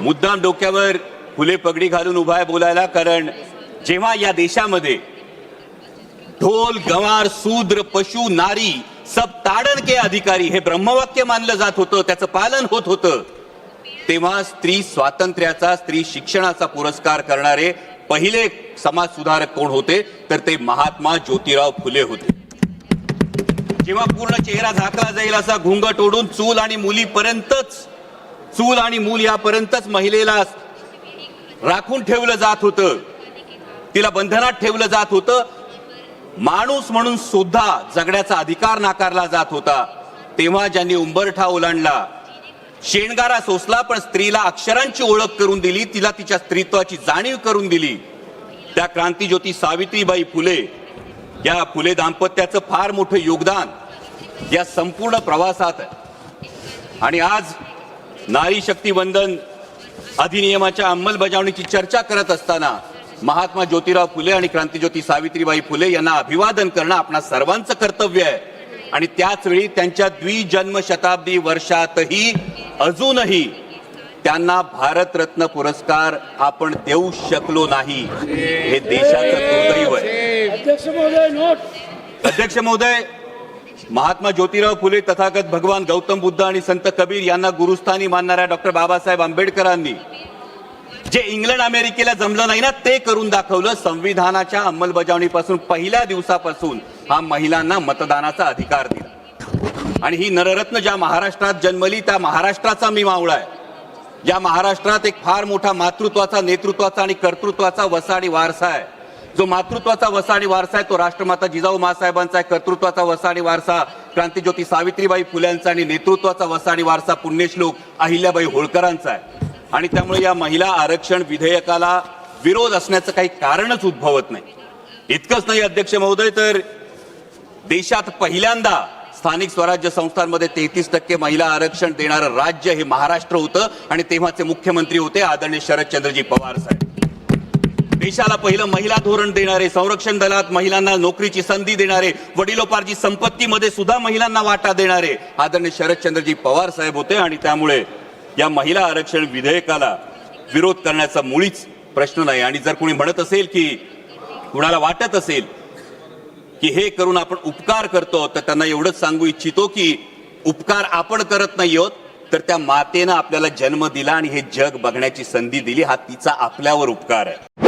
मुद्दाम डोक्यावर फुले पगडी घालून उभा आहे बोलायला, कारण जेव्हा या देशामध्ये ढोल गंवार शूद्र पशु नारी सब ताड़न के अधिकारी हे ब्रह्मवाक्य मानलं जात होतं, त्याचं पालन होत होतं, तेव्हा स्त्री स्वातंत्र्याचा स्त्री शिक्षणाचा पुरस्कार करणारे पहिले समाज सुधारक कोण होते तर ते महात्मा ज्योतिराव फुले होते। जेव्हा पूर्ण चेहरा झाकला जाईल असा घुंगट ओढून चूल आणि मूल यापर्यंतच महिलेला राखून ठेवलं जात होतं, तिला बंधनात ठेवलं जात होतं, माणूस म्हणून सुद्धा जगण्याचा अधिकार नाकारला जात होता, तेव्हा ज्यांनी उंबरठा ओलांडला, शेणगारा सोसला, पण स्त्रीला अक्षरांची ओळख करून दिली, तिला तिच्या स्त्रीत्वाची जाणीव करून दिली, त्या क्रांतिज्योती सावित्रीबाई फुले, या फुले दाम्पत्याचं फार मोठं योगदान या संपूर्ण प्रवासात आहे। आणि आज नारी शक्ती वंदन अधिनियमाच्या अंमलबजावणीची चर्चा करत असताना महात्मा ज्योतिराव फुले आणि क्रांतिज्योती सावित्रीबाई फुले यांना अभिवादन करणं आपणा सर्वांचं कर्तव्य आहे। आणि त्याच वेळी त्यांच्या द्विजन्म शताब्दी वर्षातही अजूनही त्यांना भारतरत्न पुरस्कार आपण देऊ शकलो नाही, हे देशाचं दुर्दैव आहे। अध्यक्ष महोदय, महात्मा ज्योतिराव फुले तथागत भगवान गौतम बुद्ध आणि संत कबीर यांना गुरुस्थानी मानणाऱ्या डॉक्टर बाबासाहेब आंबेडकरांनी जे इंग्लंड अमेरिकेला जमलं नाही ना ते करून दाखवलं। संविधानाच्या अंमलबजावणीपासून पहिल्या दिवसापासून हा महिलांना मतदानाचा अधिकार दिला। आणि ही नररत्न ज्या महाराष्ट्रात जन्मली त्या महाराष्ट्राचा मी मावळा आहे। या महाराष्ट्रात एक फार मोठा मातृत्वाचा, नेतृत्वाचा आणि कर्तृत्वाचा वसाडी वारसा आहे। जो मातृत्वाचा वसाडी वारसा आहे तो राष्ट्रमाता जिजाऊ माँसाहेबांचा आहे, कर्तृत्वाचा वसाडी वारसा क्रांतिज्योती सावित्रीबाई फुल्यांचा आणि नेतृत्वाचा वसाडी वारसा पुण्यश्लोक अहिल्याबाई होळकरांचा आहे। आणि त्यामुळे या महिला आरक्षण विधेयकाला विरोध असण्याचं काही कारणच उद्भवत नाही। इतकंच नाही अध्यक्ष महोदय, तर देशात पहिल्यांदा स्थानिक स्वराज्य संस्थांमध्ये 33% महिला आरक्षण देणारं राज्य हे महाराष्ट्र होतं आणि तेव्हाचे मुख्यमंत्री होते आदरणीय शरदचंद्रजी पवार साहेब। देशाला पहिलं महिला धोरण देणारे, संरक्षण दलात महिलांना नोकरीची संधी देणारे, वडिलोपार्जित संपत्तीमध्ये सुद्धा महिलांना वाटा देणारे आदरणीय शरदचंद्रजी पवार साहेब होते। आणि त्यामुळे या महिला आरक्षण विधेयकाला विरोध करण्याचा मुळीच प्रश्न नाही। आणि जर कोणी म्हणत असेल की कुणाला वाटत असेल की हे करून आपण उपकार करतो, तर त्यांना एवढंच सांगू इच्छितो की उपकार आपण करत नाही आहोत, तर त्या मातेनं आपल्याला जन्म दिला आणि हे जग बघण्याची संधी दिली, हा तिचा आपल्यावर उपकार आहे।